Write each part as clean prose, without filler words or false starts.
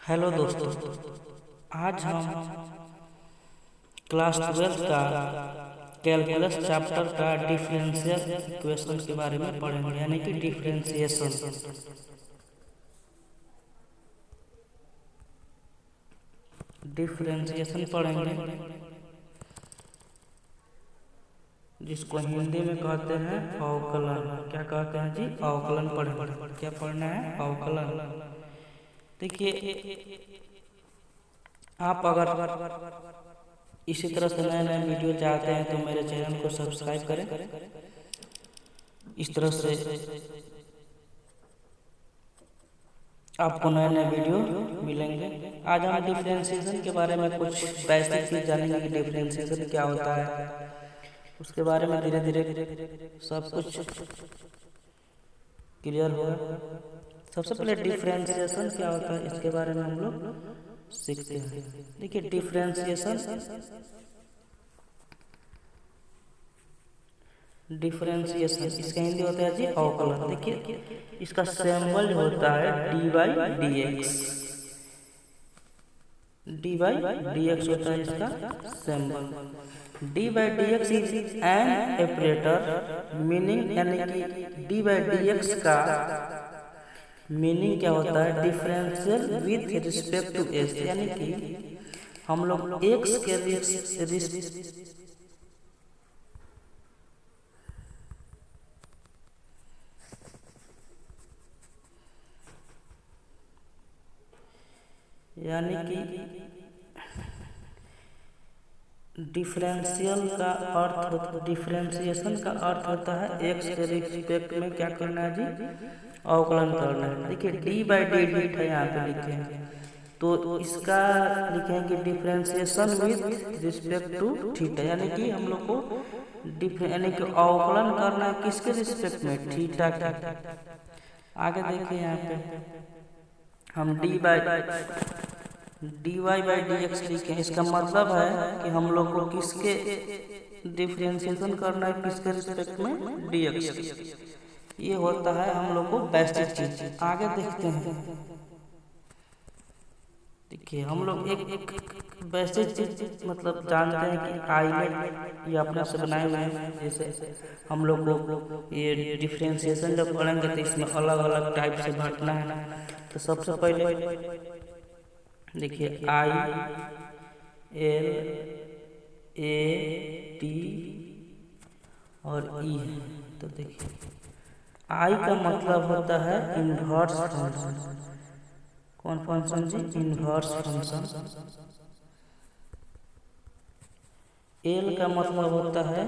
Hello दोस्तों। आज हम क्लास 12 का कैलकुलस चैप्टर का डिफरेंशियल इक्वेशन के बारे में पढ़ेंगे, यानी कि डिफरेंशिएशन पढ़ेंगे, जिसको हिंदी में कहते हैं अवकलन। क्या कहते हैं जी? अवकलन पढ़ेंगे। क्या पढ़ना है? अवकलन। देखिए, आप अगर इसी तरह से नए नए वीडियो चाहते हैं तो मेरे चैनल को सब्सक्राइब करें। इस तरह से आपको नए नए वीडियो मिलेंगे। आज हम डिफरेंशिएशन के बारे में कुछ बेसिक चीज जानेंगे कि डिफरेंशिएशन क्या होता है। उसके बारे में धीरे धीरे सब कुछ क्लियर होगा। सबसे पहले डिफरेंशिएशन क्या होता है इसके बारे में हम लोग सीखते हैं। देखिए, डिफरेंशिएशन इसका हिंदी होता है जी अवकलन। देखिए, इसका सिंबल होता है d by d x. D by d x होता है इसका symbol. D by d x is an operator, meaning यानी कि डी बाई डी एक्स का मीनिंग क्या होता है? Differential with respect to s, यानी कि हम लोग एक्स के यानी कि डिफरेंशिएशन का अर्थ होता है एक्स के रिस्पेक्ट में क्या करना है जी? अवकलन करना है। देखिए, डी बाई डी डी है यहाँ पे लिखे हैं, तो इसका लिखेंगे differentiation with respect to theta, यानी कि हम लोग को यानी कि अवकलन करना है किसके रिस्पेक्ट में? थीटा का। आगे देखिए, यहाँ पे हम d y by d x लिखे। इसका मतलब है कि हम लोग को किसके डिफरेंशिएशन करना है, किसके रिस्पेक्ट में? D x. ये होता है हम लोग को बेसिक चीज। आगे देखते हैं। देखिए, हम लोग एक बेसिक चीज मतलब जानते हैं कि आइलेट ये अपने से बनाए हुए हैं। जैसे हम लोग को ये डिफरेंशिएशन जब पढ़ेंगे तो इसमें अलग अलग टाइप से बांटना है। तो सबसे पहले देखिए, आई एल ए टी और ई है। तो देखिए, आई का मतलब होता है इनवर्स फंक्शन। कौन फंक्शन जी? Inverse function. एल का मतलब होता है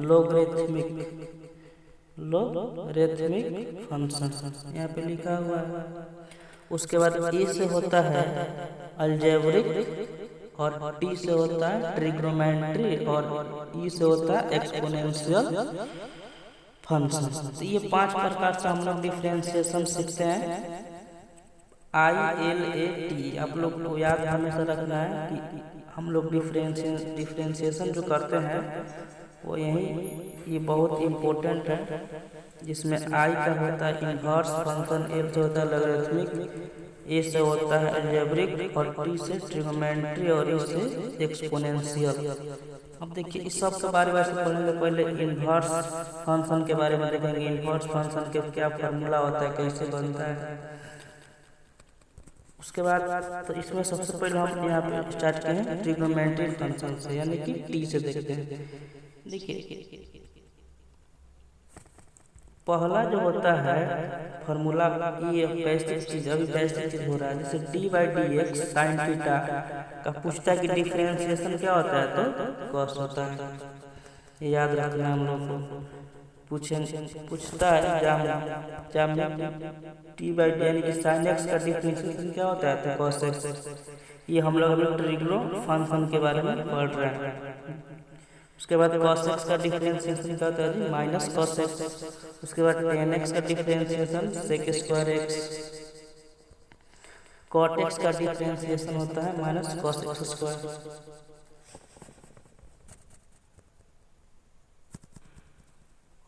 लोगरिथमिक फंक्शन, यहाँ पे लिखा हुआ है। उसके बाद ई से होता है अलजेब्रिक, और टी से होता है ट्रिग्नोमेट्री, और ई से होता है एक्सपोनेंशियल फंक्शन। तो ये 5 प्रकार से हम लोग डिफरेंशिएशन सीखते हैं। आई एल ए टी आप लोग को याद हमेशा रखना है कि हम लोग डिफरेंशिएशन जो करते हैं वो ये बहुत इम्पोर्टेंट है। जिसमें आई का होता है इनवर्स फंक्शन, एल से होता है लॉगरिथमिक, ए से होता है अलजेब्रिक, और टी से ट्रिग्नोमेट्री, और ई से एक्सपोनेंशियल। अब देखिए, इस सब के बारे में पढ़ेंगे। पहले इनवर्स फंक्शन के बारे में देखेंगे। इनवर्स फंक्शन के क्या फार्मूला होता है, कैसे बनता है। उसके बाद तो इसमें सबसे पहले हम यहाँ पे स्टार्ट करें ट्रिग्नोमेट्री फंक्शन से, यानी कि टी से देखते हैं। देखिए, पहला जो होता है फार्मूला, ये बेसिक चीज अभी बेसिक चीज हो रहा है। जैसे D by d x sine theta का पूछता है कि डिफरेंशिएशन क्या होता है, तो कॉस होता है। ये याद रखना हम लोग को। पूछता है जाम टी बाई डी यानी कि साइन एक्स का डिफरेंशिएशन क्या होता है, तो कॉस एक्स। ये हम लोग अभी ट्रिग्नो फंक्शन के बारे में पढ़ रहे हैं। उसके बाद cos x का डिफरेंशिएशन क्या होता है जी? Minus cos x। उसके बाद tan x का differentiation sec square x। cot x का डिफरेंशिएशन होता है माइनस cos x स्क्वायर।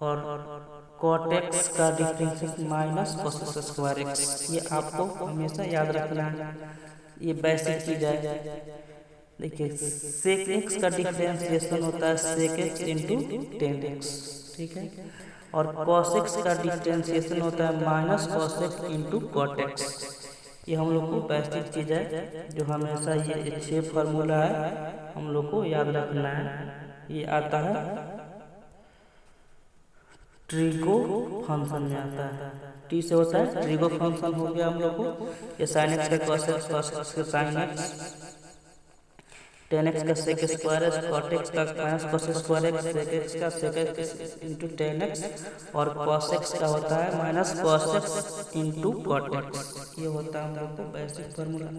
और cot x का differentiation minus cos x square x। ये आपको हमेशा याद रखना है। ये बेसिक चीज है। देखिए सेक एक्स का डिफरेंशिएशन होता है sec x into tan x, ठीक है। और कॉस एक्स का डिफरेंशिएशन होता है minus cos x into cot x. ये हम लोग को बेसिक चीज है जो हमेशा ये 6 फार्मूला है हम लोग को याद रखना है। ये आता है ट्रिगो फंक्शन में आता है, टी से होता है ट्रिगो फंक्शन हो गया हम लोग को। ये साइन एक्स का कॉस एक्स, कॉस एक्स का साइन एक्स, टेन एक्स का sec square x, cot x का minus cos square x, sec x का sec x into tan x, और कॉस एक्स का होता है minus cos x into cot x. ये होता है हम लोग को बेसिक फार्मूला।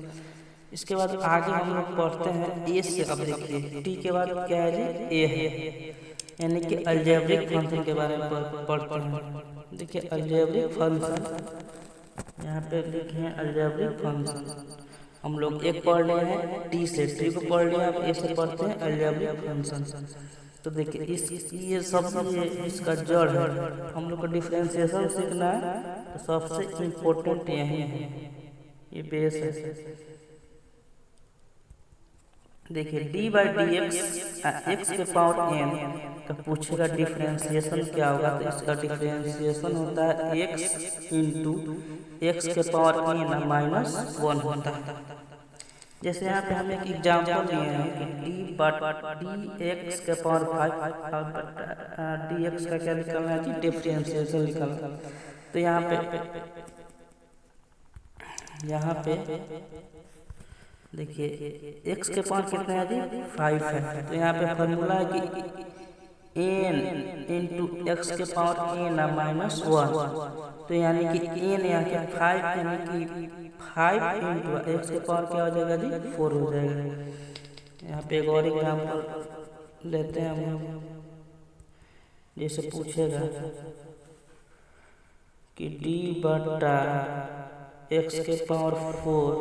इसके बाद आगे हम लोग पढ़ते हैं ए से। अब देखिए टी के बाद क्या है जी, ए है, यानी कि अलजेब्रिक फंक्शन के बारे में पढ़ते हैं। देखिए अलजेब्रिक फंक्शन यहाँ पे लिखे हैं अलजेब्रिक फंक्शन। हम लोग एक पढ़ लिए हैं टी से, टी को पढ़ लिया, अब ए से पढ़ते हैं अलजेब्रिक फंक्शन। तो देखिए ये सब ये इसका जड़ है, हम लोग को डिफरेंशिएशन सीखना है तो सबसे इम्पोर्टेंट यही है, ये बेस है। देखिए डी बाई डी एक्स के पावर एन का पूछेगा डिफरेंशिएशन क्या होगा, तो इसका डिफरेंशिएशन होता है एक्स इंटू एक्स के पावर एन माइनस 1 होता है। जैसे यहाँ पे हम एक एग्जाम्पल लिए हैं कि डी एक्स के पावर 5 डी एक्स का क्या निकलना है जी, डिफरेंशिएशन निकलना। तो यहाँ पे देखिए x के पावर कितना है जी, 5 है। तो यहाँ पे फॉर्मूला है कि n इंटू एक्स के पावर n माइनस 1। तो यानी कि n यहाँ के 5, यानी कि 5 इंटू एक्स के पावर क्या हो जाएगा जी, 4 हो जाएगा। यहाँ पे एक और एग्जाम्पल लेते हैं हम लोग, जैसे पूछेगा कि डी बटा एक्स के पावर 4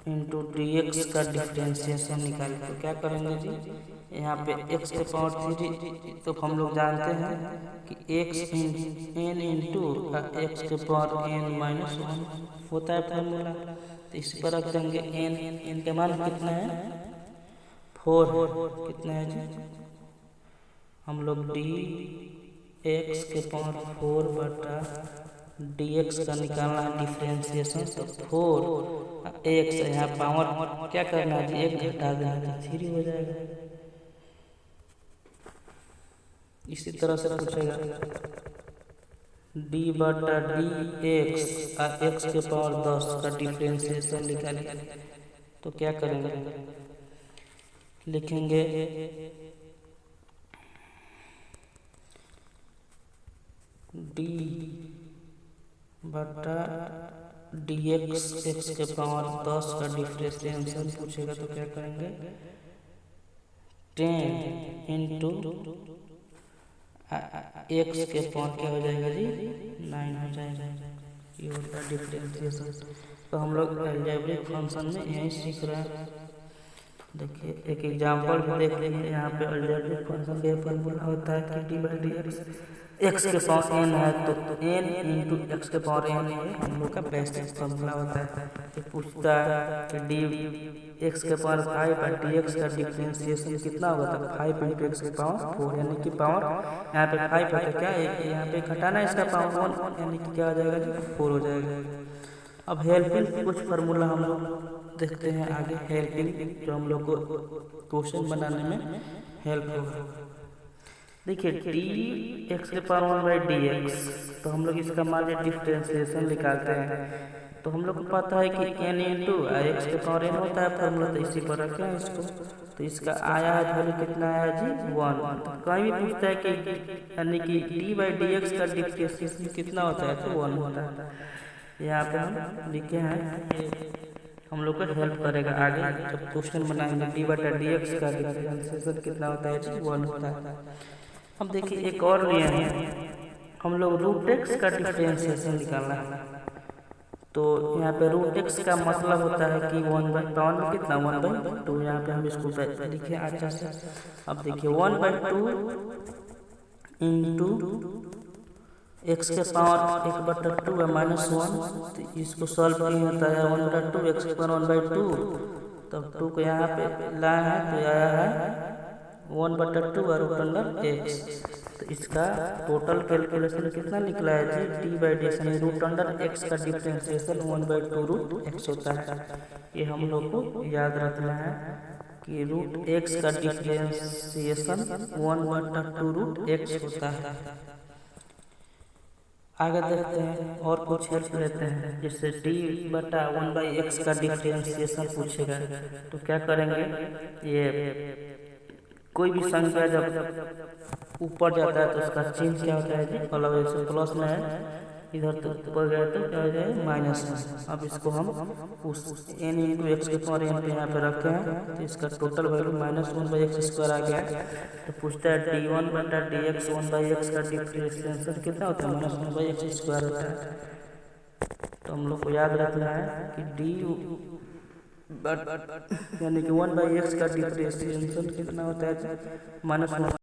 इंटू डी एक्स का डिफरेंशिएशन निकालें। तो क्या करेंगे जी, यहाँ पे x के पावर 3, तो हम लोग जानते हैं कि x n इंटू एक्स के पावर n माइनस 1 होता है फॉर्मूला। तो इस पर रख देंगे n के मान कितना है, 4 है। कितना है जी, हम लोग डी एक्स के पावर 4 बटा डी एक्स का निकालना है डिफरेंशिएशन। तो 4 एक्स यहाँ पावर क्या करना है जी, 1 घटा देना है, 3 हो जाएगा। इसी तरह से पूछेगा डी बटा डी एक्स के पावर 10 का डिफरेंशिएशन निकालेंगे। तो क्या करेंगे, लिखेंगे डी बटा डी एक्स के पावर 10 का डिफरेंशिएशन पूछेगा। तो क्या करेंगे, 10 इंटू एक्स के पावर क्या हो जाएगा जी, 9 हो जाएगा। ये होता है डिफरेंशिएशन। तो हम लोग अलजेब्रिक फंक्शन में यही सीख रहे हैं। देखिए एक एग्जांपल भी देख लेंगे। यहाँ पे अलजेब्रिक फंक्शन का फॉर्मूला होता है कि डी बाई डी एक्स के पावर n है, तो n इंटू एक्स के पावर n हम लोग का बेसिक फॉर्मूला होता है। ये पूछता है कि डी एक्स के पावर 5 और डी एक्स का डिफरेंशिएशन कितना होगा, तो 5 इंटू एक्स के पावर 4, यानी कि पावर यहाँ पे 5 है तो क्या यहाँ पे घटाना है इसका पावर 1, यानी कि क्या हो जाएगा जी, 4 हो जाएगा। अब हेल्पिंग कुछ फार्मूला हम लोग देखते हैं आगे, हेल्पिंग जो हम लोग को क्वेश्चन बनाने में हेल्प होगा। देखिए डी एक्स के पावर 1 बाई डी एक्स, तो हम लोग इसका मान डिफरेंशिएशन निकालते हैं। तो हम लोग को पता है कि n इंटू एक्स के पावर n होता है फॉर्मूला, तो इसी पर रखें इसको। तो इसका आया है वैल्यू कितना आया जी, 1। तो कहीं भी पूछता है कि यानी कि डी बाई डी एक्स का डिफरेंशिएशन कितना होता है, तो 1 होता है। यहाँ पे हम लिखे हैं, हम लोग को हेल्प करेगा आगे जब क्वेश्चन बनाएंगे। डी बटा डी एक्स का डिफरेंशिएशन कितना होता है जी, 1 होता है। अब देखिए एक और लिए हैं हम लोग, रूट एक्स का डिफरेंशिएशन निकालना है। तो यहाँ पे रूट एक्स का मतलब होता है कि 1/2 में कितना, 1/2। यहाँ पे हम इसको लिखे अच्छा से। अब देखिए 1/2 इंटू एक्स के पावर 1/2 है -1, तो इसको सॉल्व किए हैं तो आया 1/2 एक्स के पावर 1/2, तब 2 को यहाँ पे लाए हैं तो आया है 1/2 और रूट अंडर एक्स। तो इसका टोटल कैलकुलेशन कितना निकला है जी, डी/डी रूट अंडर एक्स का डिफ्रेंसिएशन 1/2 रूट एक्स होता है। ये हम लोग को याद रखना है कि रूट एक्स का डिफ्रेंसिएशन 1/2 रूट एक्स होता है। आगे देखते हैं और कुछ हेल्प लेते हैं, जैसे d/1/x का डिफ्रेंसिएशन पूछेगा तो क्या करेंगे, ये कोई भी संख्या जब ऊपर जाता है तो उसका चिन्ह क्या होता है जी, प्लस में है, इधर तो ऊपर गया तो क्या हो जाएगा माइनस में। अब इसको हम उस n इंटू एक्स के पावर n पे यहाँ पे रखे हैं तो इसका टोटल वैल्यू -1/x² आ गया। तो पूछता है d1/dx 1/x का डिफ्रेंसिएशन कितना होता है, -1/x² होता है। तो हम लोग को याद रखना है कि d यानी कि 1/x का डिफ्रेंसिएशन कितना होता है, -1